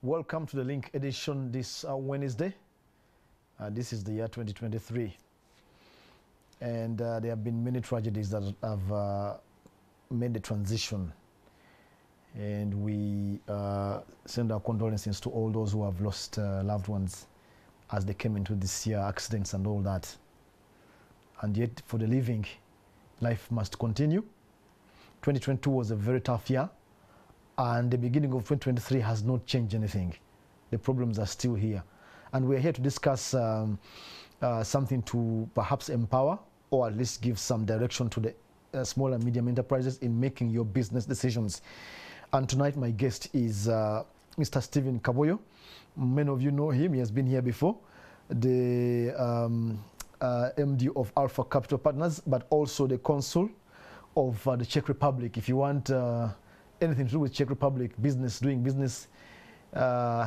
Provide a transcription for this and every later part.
Welcome to the Link edition this Wednesday. This is the year 2023. And there have been many tragedies that have made the transition. And we send our condolences to all those who have lost loved ones as they came into this year, accidents and all that. And yet, for the living, life must continue. 2022 was a very tough year. And the beginning of 2023 has not changed anything. The problems are still here. And we're here to discuss something to perhaps empower or at least give some direction to the small and medium enterprises in making your business decisions. And tonight my guest is Mr. Stephen Kaboyo. Many of you know him. He has been here before. The MD of Alpha Capital Partners, but also the consul of the Czech Republic. If you want anything to do with Czech Republic, business, doing business,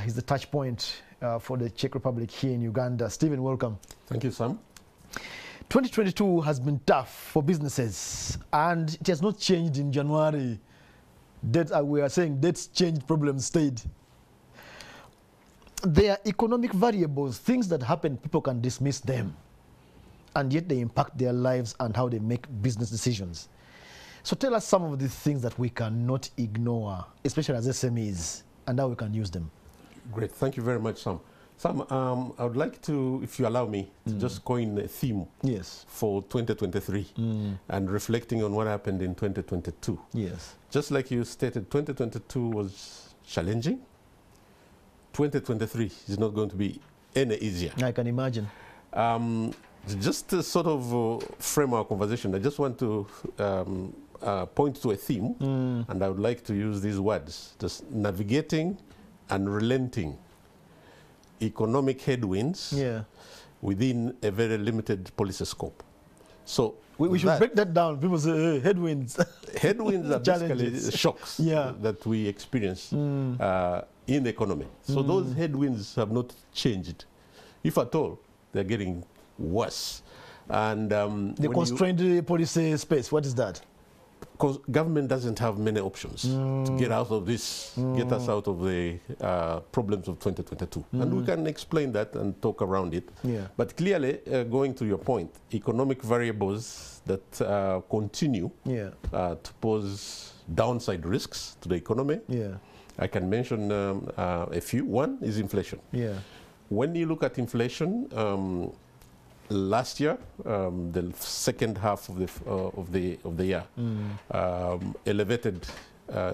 he's the touch point for the Czech Republic here in Uganda. Stephen, welcome. Thank you, Sam. 2022 has been tough for businesses, and it has not changed in January. We are saying dates changed, problems stayed. There are economic variables, things that happen, people can dismiss them, and yet they impact their lives and how they make business decisions. So tell us some of the things that we cannot ignore, especially as SMEs, and how we can use them. Great. Thank you very much, Sam. Sam, I would like to, if you allow me, to just coin a theme for 2023 and reflecting on what happened in 2022. Yes. Just like you stated, 2022 was challenging. 2023 is not going to be any easier. I can imagine. Just to sort of frame our conversation, I just want to point to a theme, and I would like to use these words: just navigating and relenting economic headwinds within a very limited policy scope. So we should break that down. People say, hey, headwinds. Headwinds are basically shocks that we experience in the economy. So those headwinds have not changed. If at all, they're getting worse. And the constrained policy space, what is that? Because government doesn't have many options to get out of this, get us out of the problems of 2022. And we can explain that and talk around it. But clearly, going to your point, economic variables that continue to pose downside risks to the economy. I can mention a few. One is inflation. When you look at inflation, last year, the second half of the year, elevated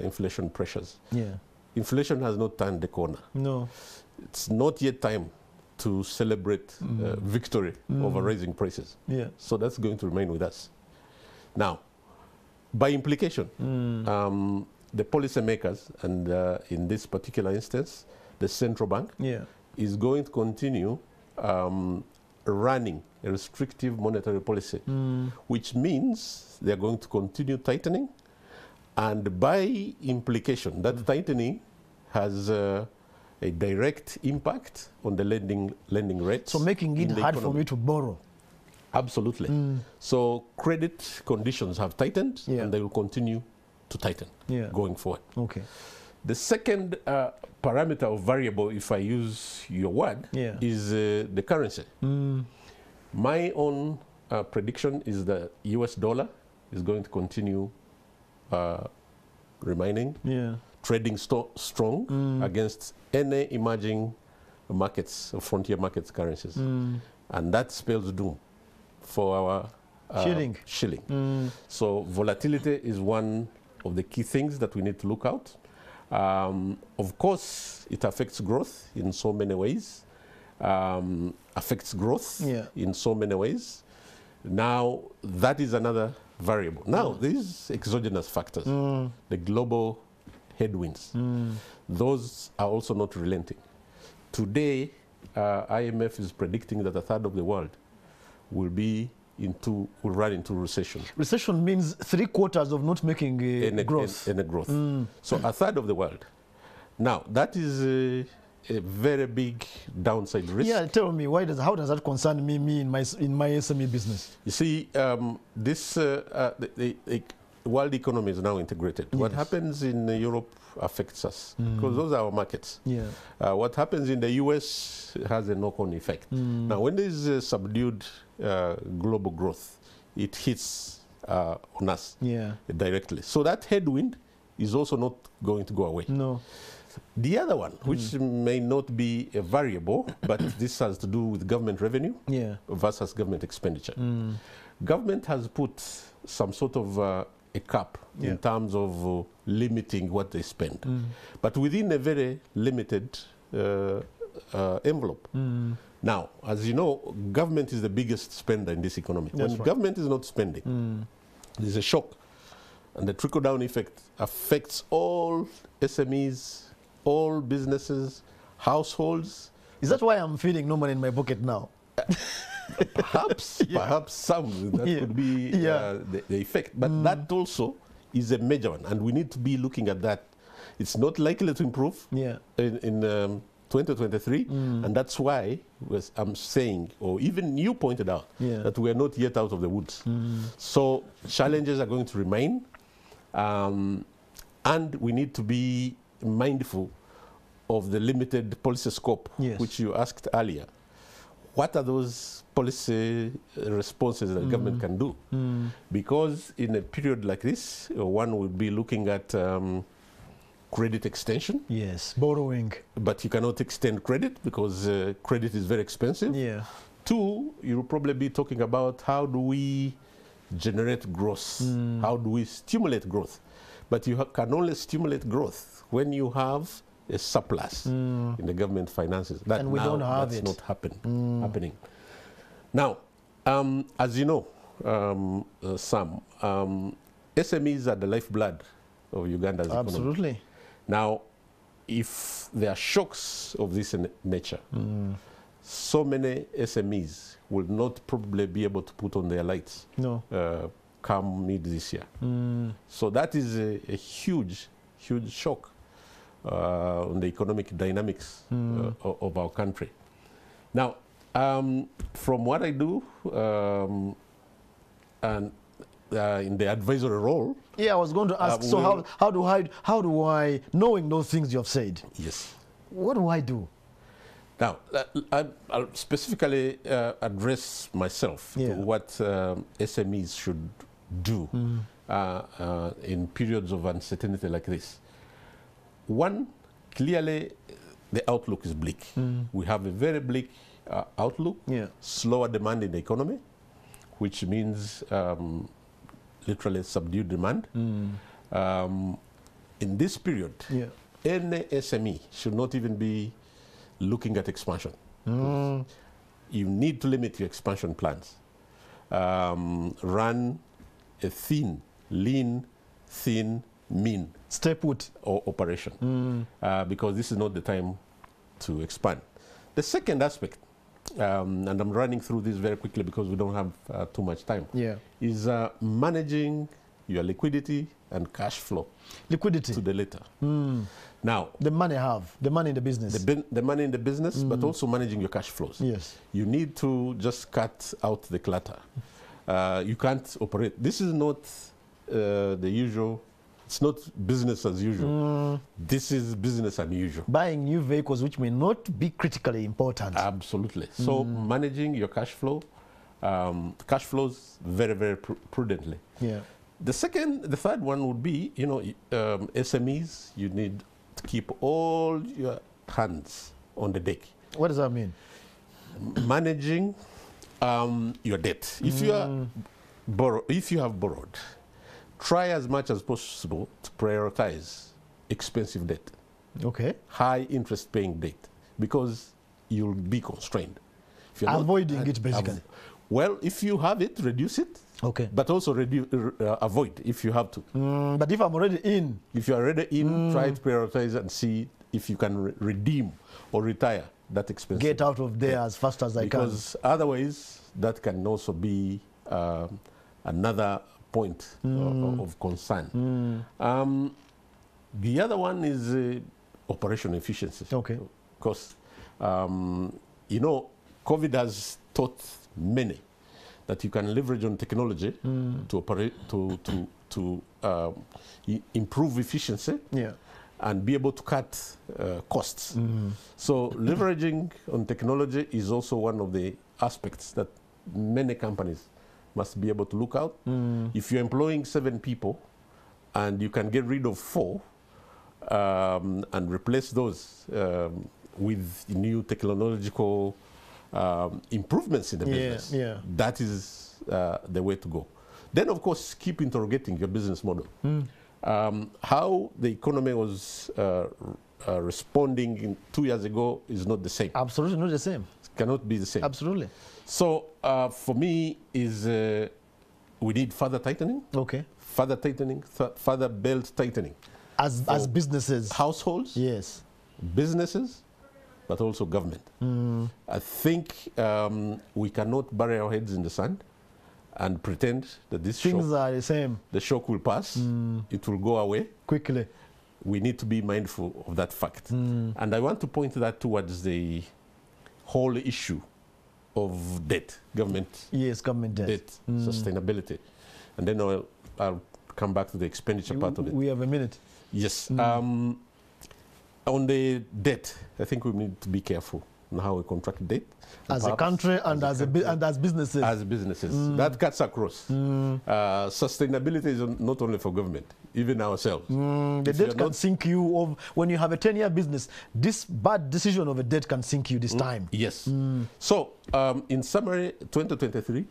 inflation pressures. Inflation has not turned the corner. No, it's not yet time to celebrate victory over raising prices. So that's going to remain with us. Now, by implication, the policymakers, and in this particular instance, the central bank, is going to continue running a restrictive monetary policy, which means they're going to continue tightening. And by implication, that tightening has a direct impact on the lending rates. So making it hard for me to borrow. Absolutely. So credit conditions have tightened, and they will continue to tighten going forward. The second parameter or variable, if I use your word, is the currency. My own prediction is that US dollar is going to continue remaining, trading strong against any emerging markets, frontier markets currencies. And that spells doom for our shilling. So volatility is one of the key things that we need to look out. Of course, it affects growth in so many ways. In so many ways. Now, that is another variable. Now, these exogenous factors, the global headwinds, those are also not relenting. Today, IMF is predicting that a third of the world will run into recession. Recession means 3/4 of not making growth. So a third of the world. Now, that is a very big downside risk. Tell me, how does that concern me in my SME business? You see, world economy is now integrated. Yes. What happens in Europe affects us because those are our markets. Yeah. What happens in the US has a knock-on effect. Now, when there is subdued global growth, it hits on us directly. So that headwind is also not going to go away. No. The other one, which may not be a variable, but this has to do with government revenue versus government expenditure. Government has put some sort of a cap in terms of limiting what they spend, but within a very limited envelope. Now, as you know, government is the biggest spender in this economy. When government is not spending, there's a shock, and the trickle-down effect affects all SMEs, all businesses, households. Is that why I'm feeling no money in my pocket now? Perhaps some, that could be the effect. But that also is a major one, and we need to be looking at that. It's not likely to improve in 2023, and that's why I'm saying, or even you pointed out, that we are not yet out of the woods. So challenges are going to remain, and we need to be mindful of the limited policy scope, which you asked earlier. What are those policy responses that government can do? Because in a period like this, one would be looking at credit extension. Yes, borrowing. But you cannot extend credit because credit is very expensive. Two, you'll probably be talking about how do we generate growth? How do we stimulate growth? But you can only stimulate growth when you have a surplus in the government finances. That and we don't have that's it. not happening. Now, as you know, Sam, SMEs are the lifeblood of Uganda's economy. Absolutely. Now, if there are shocks of this nature, so many SMEs will not probably be able to put on their lights come mid this year. So that is a huge shock on the economic dynamics of our country. Now, from what I do and in the advisory role. I was going to ask. So how do I, knowing those things you have said? Yes. What do I do? Now, I'll specifically address myself to what SMEs should do in periods of uncertainty like this. One, clearly, the outlook is bleak. We have a very bleak outlook, slower demand in the economy, which means literally subdued demand. In this period, any SME should not even be looking at expansion. You need to limit your expansion plans. Run a lean, thin, mean stay put operation because this is not the time to expand. The second aspect, and I'm running through this very quickly because we don't have too much time, is managing your liquidity and cash flow. Liquidity. To the later. Now, the money in the business. The money in the business, but also managing your cash flows. Yes. You need to just cut out the clutter. You can't operate. This is not the usual. It's not business as usual. This is business unusual. Buying new vehicles which may not be critically important. Absolutely. So managing your cash cash flows very, very prudently. The third one would be, SMEs, you need to keep all your hands on the deck. What does that mean? Managing your debt. If you have borrowed, try as much as possible to prioritize expensive debt. Okay. High interest paying debt, because you'll be constrained. Avoiding it, basically. Well, if you have it, reduce it. Okay. But also avoid if you have to. But if I'm already in. If you're already in, try to prioritize and see if you can redeem or retire that expense. Get out of there as fast as I can. Because otherwise, that can also be another point of concern. The other one is operational efficiency. Okay. Because, COVID has taught many that you can leverage on technology to operate, to improve efficiency, and be able to cut costs. So leveraging on technology is also one of the aspects that many companies must be able to look out. If you're employing 7 people and you can get rid of 4 and replace those with new technological improvements in the business, that is the way to go. Then, of course, keep interrogating your business model. How the economy was responding 2 years ago is not the same. Absolutely not the same. It cannot be the same. Absolutely. So for me, is we need further tightening. Okay. Further tightening, further belt tightening. As businesses. Households. Yes. Businesses, but also government. I think we cannot bury our heads in the sand and pretend that this things are the same. The shock will pass. It will go away quickly. We need to be mindful of that fact. And I want to point that towards the whole issue of debt, government. Yes, government debt. Sustainability. And then I'll come back to the expenditure part of it. We have a minute. Yes. On the debt, I think we need to be careful on how we contract debt. As a country and as businesses. As businesses. That cuts across. Sustainability is not only for government, even ourselves. The debt can sink you. When you have a 10-year business, this bad decision of a debt can sink you this time. Yes. So, in summary, 2023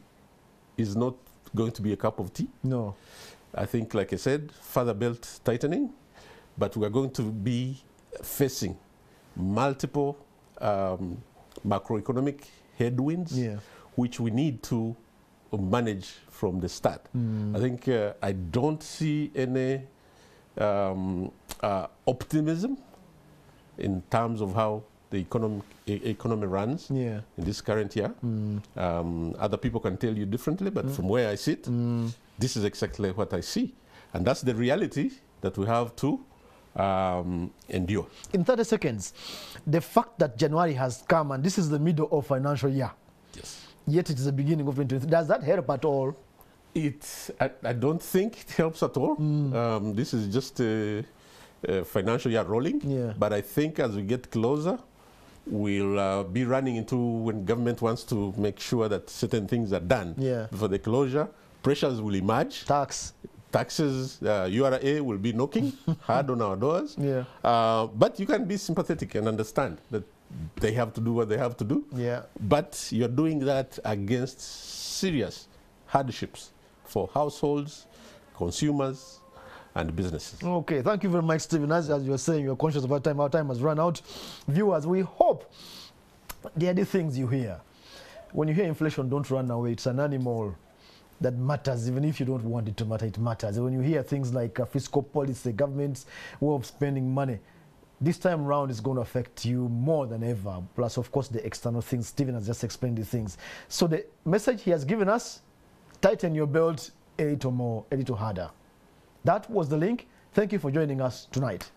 is not going to be a cup of tea. No. I think, like I said, further belt tightening, but we are going to be facing multiple macroeconomic headwinds, which we need to manage from the start. I think I don't see any optimism in terms of how the economy runs in this current year. Other people can tell you differently, but from where I sit, this is exactly what I see. And that's the reality that we have to endure. In 30 seconds, the fact that January has come and this is the middle of financial year, yet it is the beginning of 2023, does that help at all? I don't think it helps at all. This is just a financial year rolling, but I think as we get closer, we'll be running into when government wants to make sure that certain things are done before the closure. Pressures will emerge. Taxes, URA will be knocking hard on our doors. But you can be sympathetic and understand that they have to do what they have to do. But you're doing that against serious hardships for households, consumers, and businesses. Okay, thank you very much, Stephen. As you were saying, you're conscious of our time. Our time has run out. Viewers, we hope there are the things you hear. When you hear inflation, don't run away. It's an animal that matters. Even if you don't want it to matter, it matters. When you hear things like fiscal policy, government's way of spending money, this time around is going to affect you more than ever. Plus, of course, the external things. Stephen has just explained these things. So the message he has given us, tighten your belt a little more, a little harder. That was the link. Thank you for joining us tonight.